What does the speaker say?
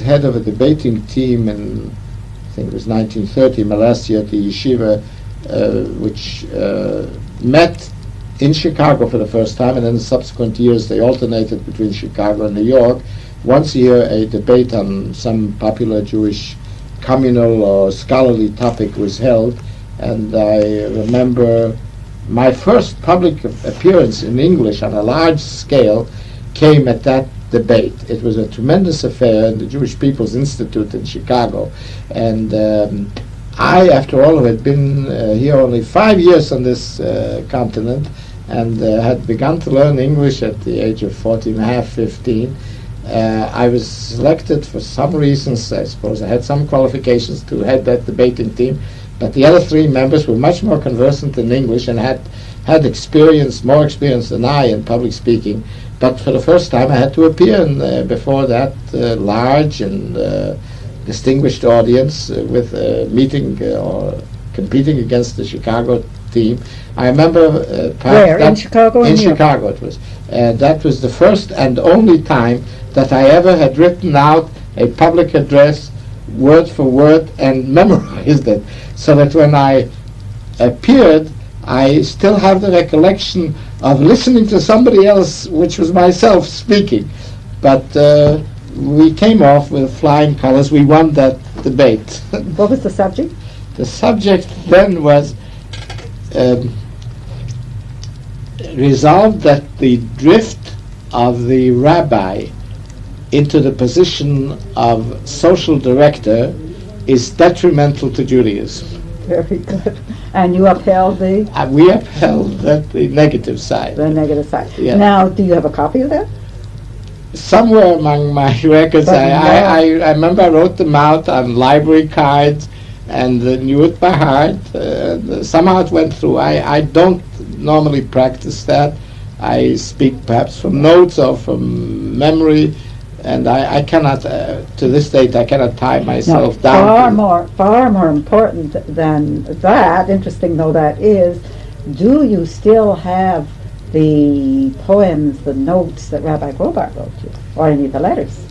head of a debating team in, I think it was 1930, my last year at the Yeshiva, which met in Chicago for the first time, and then in subsequent years they alternated between Chicago and New York. Once a year a debate on some popular Jewish communal or scholarly topic was held, and I remember my first public appearance in English on a large scale came at that debate. It was a tremendous affair in the Jewish People's Institute in Chicago, and I, after all, had been here only 5 years on this continent, and had begun to learn English at the age of 14 and a half, 15. I was selected for some reasons. I suppose I had some qualifications to head that debating team, but the other three members were much more conversant in English and had experience, more experience than I in public speaking. But for the first time I had to appear before that large and distinguished audience with meeting or competing against the Chicago team. I remember where in Chicago? In Chicago it was. That was the first and only time that I ever had written out a public address word for word and memorized it, so that when I appeared, I still have the recollection of listening to somebody else, which was myself speaking. But we came off with flying colors. We won that debate. What was the subject? The subject then was resolved that the drift of the rabbi into the position of social director is detrimental to Judaism. Very good. And you upheld the? We upheld the negative side. The negative side. Yeah. Now, do you have a copy of that? Somewhere among my records, I remember I wrote them out on library cards and knew it by heart. Somehow it went through. I don't normally practice that. I speak perhaps from notes or from memory, and I cannot, to this date, I cannot tie myself down. Far more important than that, interesting though that is, do you still have the poems, the notes that Rabbi Grobar wrote you, or any of the letters?